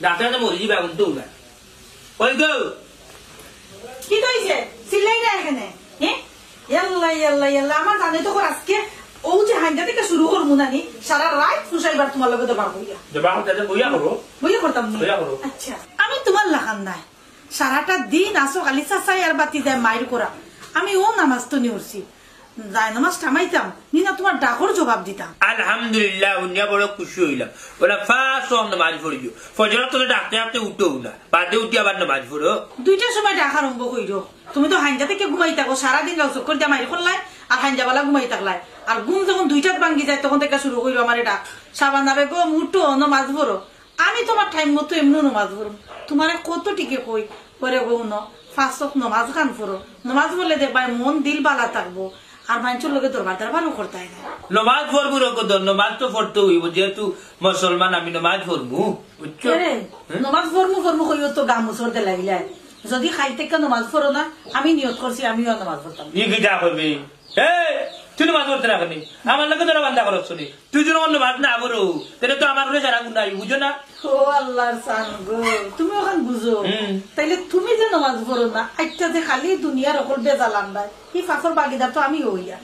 doctor মরে যাবে এখন তো না ওই গো কি কইছে সিলাই না এখানে হ্যাঁ ইয়াল্লা ইয়াল্লা ইয়াল্লা আমার জানে তো আজকে ও যে হাইন্দা থেকে শুরু করবো নানি সারা রাত ফুসাইবার তোমার লগে দেবার বইয়া বইয়া করো বইয়া করতাম বইয়া করো আচ্ছা আমি তোমার লাগান নাই সারাটা দিন আসো খালি চাচাই আর বাতি দেয় মায়ের করা আমি ও নামাজ তো নিউরছি যাই নামাজ থামাইতাম নিনা তোমার ডাকর জবাব দিতাম আলহামদুলিল্লাহ উনিয়া বড় খুশি হইলাম ওরা ফার্স্ট নামাজ পড়িও ফজর তো ডাকতে ডাকতে উঠো না বাদে উঠি আবার নামাজ পড়ো দুইটার সময় ডাক আরম্ভ কইরো তুমি তো হাইন্দা থেকে ঘুমাই থাকো সারাদিন লাউ চক্কর দিয়ে মাইর করলাই আর হাইন্দাবালা ঘুমাই থাকলাই আর ঘুম যখন দুইটাত ভাঙ্গি যায় তখন থেকে শুরু করিও আমার ডাক সাবান আবে গো উঠো নামাজ পড়ো আমি তোমার টাইম মতো এমনি নামাজ পড়ো তোমার কত টিকে কই পরে গো ন ফার্স্ট নামাজ খান পড়ো নামাজ পড়লে দেখবা মন দিল বালা থাকবো আর মানুষের লোকে দরবার দরবারও করতে হয় না নমাজ পড়বো রকম নমাজ তো পড়তে হইব যেহেতু মুসলমান আমি নমাজ পড়বো নমাজ পড়মু পড়মু কইও তো গা মুসরতে লাগিলে যদি খাইতে নমাজ পড়ো না আমি নিয়ত করছি আমিও নমাজ পড়তাম ই কি যা করবি তুই নমাজ পড়তে না কেন আমার লোকে তোরা বান্দা করছ নি তুই যদি নমাজ না করো তাহলে তো আমার ঘরে সারা গুন্ডাই বুঝো না ও আল্লাহর সান গো তুমি ওখান বুঝো তাইলে তুমি যে নমাজ পড়ো না আইটা যে খালি দুনিয়ার অকল বেজালাম ভাই এই ফাঁকর বাগিদার তো আমি হইয়া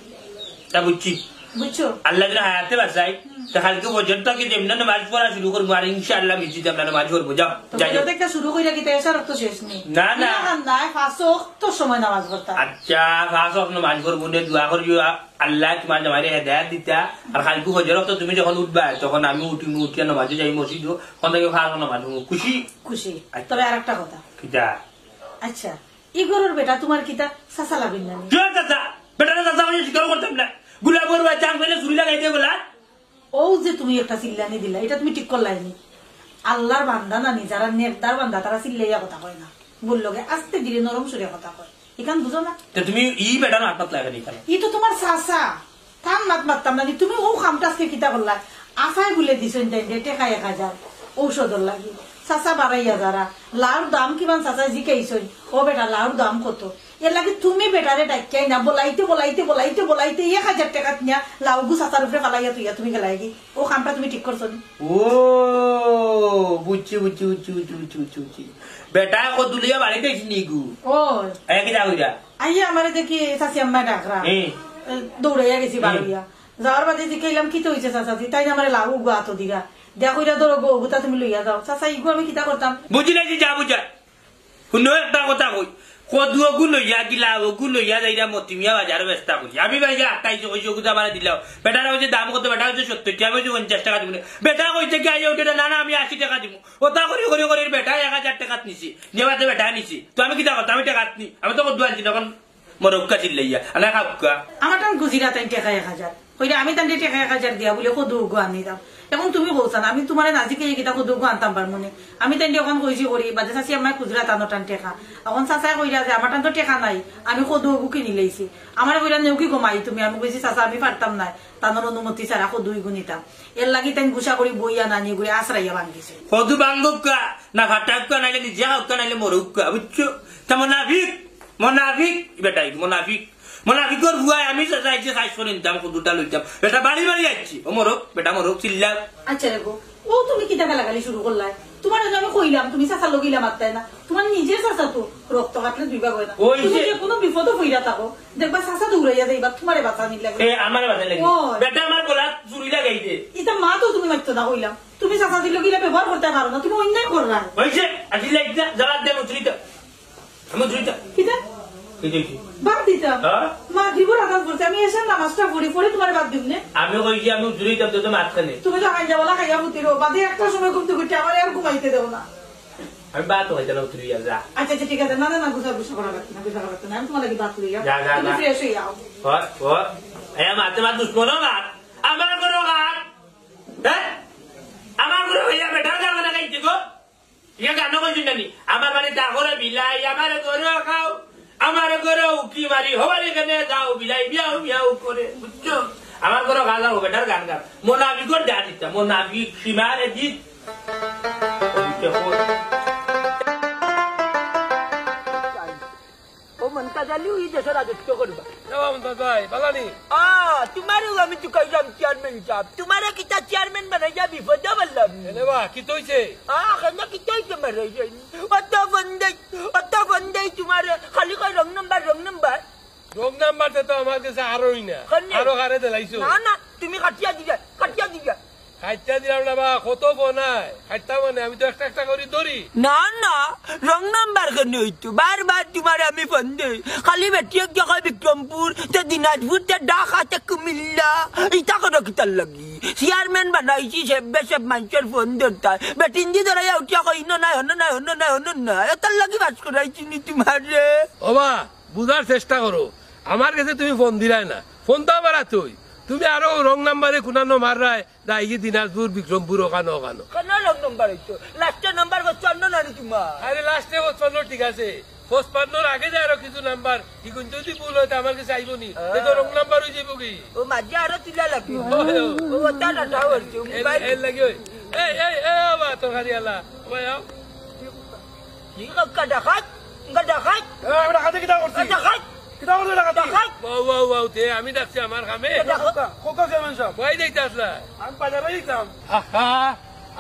তা বুঝছি বুঝছো আল্লাহ যদি হায়াতে বাঁচাই তো কালকে পর্যন্ত কি যেমন নামাজ পড়া শুরু করবো আর ইনশাআল্লাহ মিজিতে আমরা নামাজ পড়বো যাও যাই একটা শুরু কইরা কি এসার তো শেষ নেই না না নাই ফাঁসো তো সময় নামাজ পড়তা আচ্ছা ফাঁসো নামাজ পড়বো নে দোয়া করিও আল্লাহ তোমার নামাজে হেদায়েত দিতা আর কালকে পর্যন্ত তুমি যখন উঠবা তখন আমি উঠিয়া নামাজে যাই মসজিদ তখন থেকে ফাঁসো নামাজ খুশি খুশি তবে আর একটা কথা কিটা আচ্ছা ইগরের বেটা তোমার কিটা চাচা লাগেন না চাচা বেটাটা চাচা আমি স্বীকার করতাম না গুলা বড় চাং ফেলে চুরি লাগাই দিয়ে বলা ও যে তুমি একটা চিল্লানি দিলা এটা তুমি ঠিক করলাইনি আল্লাহর বান্দা নানি যারা নেকদার বান্দা তারা চিল্লাইয়া কথা কয় না বললোগে আস্তে ধীরে নরম সুরে কথা কয় এখান বুঝো না তুমি ই বেটা না হাত লাগানি ই তো তোমার চাচা থাম নাত মারতাম নানি তুমি ও খামটা আজকে কিতা করলা আফাই বলে দিছেন টেকা 1000 ঔষধর লাগি চাচা 12000 লাউর দাম কিমান চাচা জিকাইছই ও বেটা লাউর দাম কত এর লাগে তুমি বেটারে ডাক্তাই না বলাইতে বলাইতে বলাইতে বলাইতে 1000 টাকা নিয়া লাউগু চাচার উপরে ফালাইয়া তুইয়া তুমি গেলাই কি ও খামটা তুমি ঠিক করছো ও বুঝছি বুঝছি বুঝছি বুঝছি বুঝছি বুঝছি বেটা কত দুলিয়া বাড়ি গেছি নিগু ও এক যা হইরা আইয়া আমারে দেখি চাচি আম্মা ডাকরা দৌড়াইয়া গেছি বাড়িয়া যাওয়ার বাদে দেখাইলাম কি তো হইছে চাচাজি তাই আমারে লাউ গো আতো দিরা দেখইরা ধরো গো গুতা তুমি লইয়া যাও চাচা ইগু আমি কিতা করতাম বুঝি না যা বুঝা শুনো একটা কথা কই কদুও গুলো ইয়া গিলা ওগুলো ইয়া যাইরা মতিমিয়া বাজারে ব্যস্ত করি আমি ভাই যে 28 কইছো গুতা মানে দিলাও বেটারা হইছে দাম কত বেটা হইছে 70 টাকা হইছে 50 টাকা দিবি বেটা কইতে কি আইও ওটা না না আমি 80 টাকা দিব ওটা করি করি করি বেটা 1000 টাকা নিছি নেবাতে বেটা নিছি তো আমি কিতা করতাম আমি টাকা নি আমি তো দুয়ান দিন তখন মরক্কা চিল্লাইয়া আলা খাবকা আমার টান গুজিরা তাই টাকা 1000 কইরা আমি তান টাকা 1000 দিয়া বলে কদু গো আনি দাও এখন তুমি বলছ না আমি তোমারে নাজিকে কিতা কদু গো আনতাম পার মনে আমি তাই এখন কইছি করি বাদে চাচি আমার খুজরা টানো টান টাকা এখন চাচা কইরা যে আমার টান তো টাকা নাই আমি কদু গো কিনি লইছি আমার কইরা নেও কি কমাই তুমি আমি কইছি চাচা আমি পারতাম না তানোর অনুমতি ছাড়া কদুই গুনিতাম এর লাগি তাই গুছা করি বইয়া নানি গই আশ্রাইয়া ভাঙিছে কদু বাঙ্গুকা না ফাটাকা নাইলে নিজা হকা নাইলে মরুকা বুঝছো তা মোনাফিক বেটাই মোনাফিকর ভুয়ায় আমি যাইছি খাইছ নিতাম কদুটা লইতাম বেটা বাড়ি বাড়ি যাচ্ছি ও মরক বেটা মরক চিল্লা আচ্ছা রেগো ও তুমি কিতা গালাগালি শুরু করলাই তোমার আমি কইলাম তুমি চাচা লগিলা মারতাই না তোমার নিজের চাচা তো রক্ত কাটলে দুই ভাগ হয় না তুমি যে কোনো বিপদ হইরা থাকো দেখবা চাচা দৌড়াইয়া যাইবা তোমারে বাঁচা নিলে আমারে বাঁচা লাগে বেটা আমার গলা চুরি লাগাই দে এটা মা তো তুমি মারতো না কইলাম তুমি চাচা দিল গিলা ব্যবহার করতে পারো না তুমি অন্যায় করলা হইছে আসলে একটা জবাব দে মুচরিতা কিতা বাদ দিতাম মা জীবন আঘাত করছে আমি এসে নামাজটা পড়ি পড়ে তোমার বাদ দিব না আমি কইছি আমি উজুরিতাম তো মাঝখানে তুমি তো হাইজা বলা খাইয়া ফুটিরো বাদে একটা সময় ঘুরতে ঘুরতে আমার আর ঘুমাইতে দেও না আমি বাদ হইতে না উতরি যা আচ্ছা আচ্ছা ঠিক আছে না না না গুছা গুছা করা লাগবে না গুছা করা লাগবে না আমি তোমার লাগি বাদ লইয়া তুমি ফ্রেশ হয়ে যাও মাতে মা দুশ্মন আমার করো গান আমার করে হইয়া বেটা যাবে না খাইতে গো ইয়া গান কইছি নানি আমার মানে দাগরে বিলাই আমার করে খাও আমার ঘরে উকি মারি হবার এখানে যাও বিলাই বিয়াও বিয়াও করে বুঝছো আমার ঘরে গান গাও বেটার গান গাও মোনাফিকর ডা দিতা মোনাফিক সীমারে জিত ও মনটা জালি ওই দেশের রাজত্ব করবা ভাই বালানি তোমারও আমি তো কইলাম চেয়ারম্যান সাহেব তোমার কিতা চেয়ারম্যান বানাই যা বিপদ বললাম বা কি তৈছে কেন কিতাই তোমার অত বন্ধে তোমার খালি কয় রং নাম্বার রোগ নাম্বারতে তো আমার কাছে আরোই না আরো কারে দিলাইছো না তুমি কাটিয়া দিয়া খাইটা দিলাম না বা কত বনায় খাইটা মানে আমি তো একটা করে ধরি না রং নাম্বার কেন হইতো বারবার তোমার আমি ফোন দেই খালি বেটিয়ে গিয়ে কয় বিক্রমপুর তে দিনাজপুর তে ঢাকা তে কুমিল্লা ইটা কোনো কিতার লাগি চেয়ারম্যান বানাইছি সব মানুষের ফোন ধরতায় বেটিন দি ধরাই উঠিয়া কই না এটার লাগি বাস করাইছি নি তোমার রে ওবা বুঝার চেষ্টা করো আমার কাছে তুমি ফোন দিলাই না ফোন তো আমার তুমি আরো রং নাম্বারে কুনানো মাররায় দাইগি দিনাজপুর বিক্রমপুর ওখানো কেন রং নাম্বার হইতো লাস্টের নাম্বার বলছো অন্য নানি তোমার আরে লাস্টে 55 ঠিক আছে 55 আগে যায় আরো কিছু নাম্বার ইগুন যদি ভুল হয় আমার কাছে আইবো নি দেখো রং নাম্বার হই যাবো কি ও মাঝে আরো তুলা লাগবে ও ওটা ডাটা হচ্ছে এই লাগে এই বাবা তো গাড়ি আলা ওই আও কি কাটা খাট আমরা হাতে কিটা করছি খাট কিটা করতে লাগা ওয়াও তে আমি দেখছি আমার কামে কোকা চেয়ারম্যান সাহেব কই দেখতে আসলা আমি বাজারে যাইতাম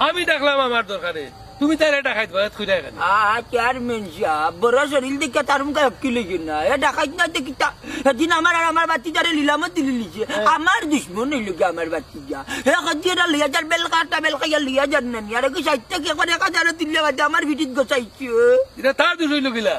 আমি দেখলাম আমার দরকারে তুমি তার এটা খাইতে পারো খুঁজে গেল চেয়ারম্যান সাহেব বড় শরীর দেখে তার মুখে কিলে না এ ডাকাইত না দেখিতা সেদিন আমার বাতিদারে লিলামত দিলি লিছে আমার দুশ্মন হইল কি আমার বাতিজা হে কাজিয়া লিয়া যার বেলকা লিয়া যার না আর কি সাইতে কি করে কাজারে দিলে বাজে আমার ভিডিত গোছাইছে এটা তার দুষ হইল কিলা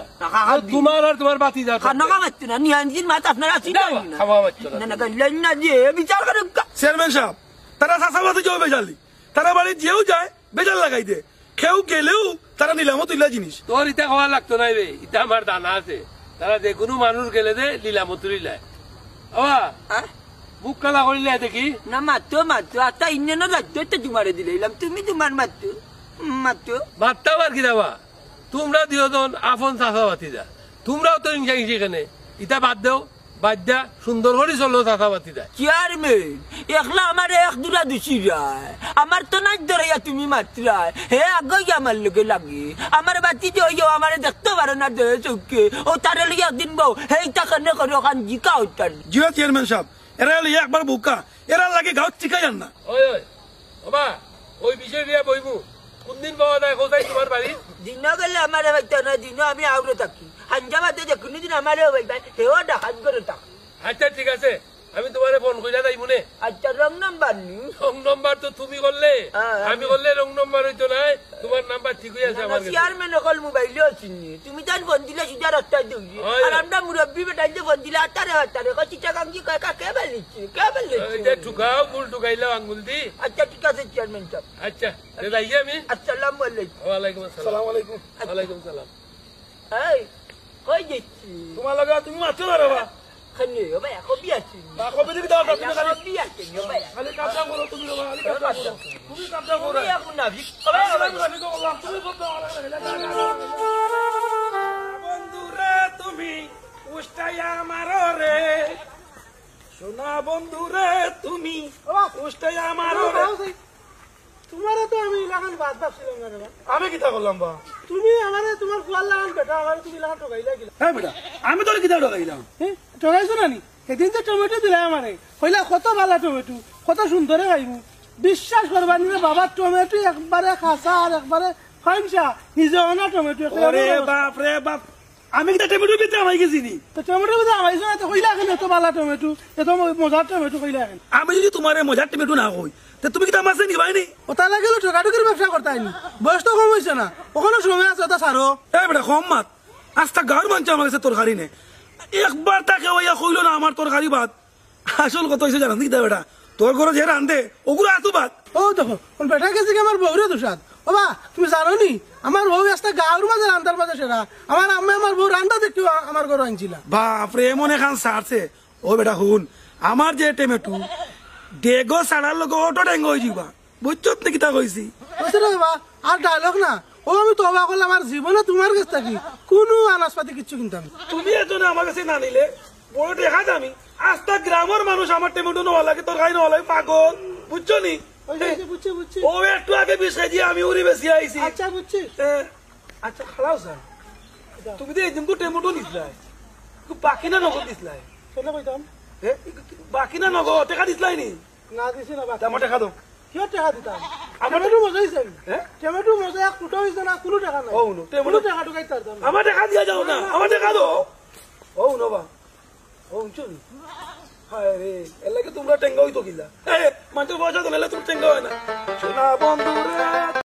তোমার আর তোমার বাতিজা খানা খাওয়াচ্ছ না নিয়ানজির মাথা আপনার আছি না খাওয়াচ্ছ না গেলেন না যে বিচার করে চেয়ারম্যান সাহেব তারা চাষাবাদে যাও বেজালি তারা বাড়ি যেও যায় বেজাল লাগাই দে কেউ গেলেও তারা নিলামত তুলা জিনিস তোর ইটা খাওয়া লাগতো নাই রে ইটা আমার দানা আছে তারা যে কোনো মানুষ গেলে দে নিলামত তুলিলায় বুক কালা করিলে দেখি না মাত্র আচ্ছা ইন্ডিয়ানো রাজ্য তো তোমারে দিলাম তুমি তোমার মাত্র বার্তা বার কি দাবা তোমরা দুজন আপন চাষা বাতি যা তোমরাও তো ইংসা এখানে ইটা বাদ দেও বাদ দিয়া সুন্দর করে চলো চাষা বাতি যায় চেয়ারম্যান একলা আমার এক দুরা দুষি রায় আমার তো নাই ধরাইয়া তুমি মাত্রায় হে আগে আমার লোকে লাগে আমার বাতি যে আমার দেখতে পারে না দেহে চৌকে ও তার লিগে একদিন বউ হেই তাকে করে ওখান জিকা উঠান জিও চেয়ারম্যান সাহেব এরা হলে একবার বোকা এরা লাগে গাঁও চিকাই যান না ওই বাবা ওই বিষয় নিয়ে বইবু কোনদিন পাওয়া যায় কোথায় তোমার বাড়ি দিন গেলে আমার বাইতে না দিন আমি আউরে থাকি হাঞ্জাবাদে যে কোনদিন আমার বাইবা হেও ডাকাত করে থাকি আচ্ছা ঠিক আছে আমি তোমারে ফোন কইলা যাই মনে আচ্ছা রং নাম্বার নি রং নাম্বার তো তুমি করলে আমি করলে রং নাম্বার হইতো না তোমার নাম্বার ঠিক হয়ে আছে আমার কাছে চেয়ারম্যান কল মোবাইলে আছিনি তুমি তার ফোন দিলে সুজা রাস্তা দিই আর আমরা মুরব্বি বেটা যে ফোন দিলে আতারে কচি টাকা কি কয় কে বলিছি এটা ঠুকাও মুল ঠুকাইলা আঙ্গুল দি আচ্ছা ঠিক আছে চেয়ারম্যান সাহেব আচ্ছা যাই আমি আসসালামু আলাইকুম ওয়ালাইকুম আসসালাম ওয়ালাইকুম সালাম এই কই যাচ্ছি তোমার লাগা তুমি মারছো না রে বা খানি ও ভাই কবি আছি বা কবে দিবি দাও তুমি খালি কবি আছি ও ভাই খালি কাজটা করো তুমি বাবা খালি কাজটা করো তুমি কাজটা করো তুমি এখন না ভিক তুমি বন্ধুরে তুমি উষ্টাইয়া মারো রে সোনা বন্ধুরে তুমি উষ্টাইয়া মারো রে তোমারে তো আমি লাগান বাদ ভাবছিলাম না রে আমি কিটা করলাম বা তুমি আমারে তোমার ফুয়ার লাগান বেটা আমারে তুমি লাগান ঠকাইলা গেলা হ্যাঁ বেটা আমি তোর কিটা ঢোকাইলাম ঠকাইছো না নি সেদিন যে টমেটো দিলে আমারে কইলা কত ভালো টমেটো কত সুন্দরে খাইবো বিশ্বাস করবা নি বাবা টমেটো একবারে খাসা আর একবারে ফাইনসা নিজে অনা টমেটো ওরে বাপ রে বাপ আমি কিটা টমেটো বিতে আমাই গেছি নি তো টমেটো বুঝা আমাইছো না তো কইলা কেন এত ভালো টমেটো এত মজার টমেটো কইলা কেন আমি যদি তোমার মজার টমেটো না কই তে তুমি কিটা মাছ নিবাই নি ওটা লাগেলো ঠকাঠকির ব্যবসা করতে আইনি বয়স তো কম হয়েছে না ওখানে সময় আছে ওটা সারো এই বেটা কম মাত আস্তা গাঁর মানুষ আমার কাছে তরকারি নে একবার তাকে ওইয়া কইলো না আমার তরকারি ভাত আসল কথা হয়েছে জানান কিটা বেটা তোর ঘরে যে রান্ধে ওগুলো আতো ভাত ও দেখো বেটা গেছে আমার বউরে দুসাদ ও বা তুমি জানো নি আমার বউ আসতে গাঁর মাঝে রান্তার মাঝে সেরা আমার আম্মা আমার বউ রান্না দেখতে আমার ঘরে আনছিলা বাপরে এমন এখান সারছে ও বেটা শুন আমার যে টমেটো ডেগো সাড়ার লোক অটো ডেঙ্গ হয়ে যাবা বুঝছো আপনি কিতা কইছি বুঝছো রে বাবা আর ডায়লগ না ও আমি তবা করলাম আমার জীবনে তোমার কাছ থাকি কোনো আনাজপাতি কিচ্ছু কিনতাম তুমি এজন্য আমার কাছে না নিলে বড় দেখা যামি আস্তা গ্রামের মানুষ আমার টমেটো নেওয়া লাগে তোর খাই নেওয়া লাগে পাগল বুঝছো নি বুঝছি বুঝছি ও একটু আগে 20 কেজি আমি উড়ি বেশি আইছি আচ্ছা বুঝছি আচ্ছা খালাও স্যার তুমি তো এই দিন তো টমেটো নিছিলা বাকি না নগদ দিসলাই কেনে কইতাম বাকি না নগদ টাকা দিসলাই নি না দিছি না বাকি আমার টাকা দাও কিয় টাকা দিতাম টমেটো মজা হয়েছে টমেটো মজা এক ফুটো হয়েছে না কোনো টাকা নাই কোনো টাকা ঢুকাই তারতাম আমার টাকা দিয়া যাও না আমার টাকা দাও ও নবা ও চুন হায় রে এর লাগে তোমরা টেঙ্গা হইতো কিলা মানুষের পয়সা তো নাহলে তোর টেঙ্গা হয় না সোনা বন্ধু রে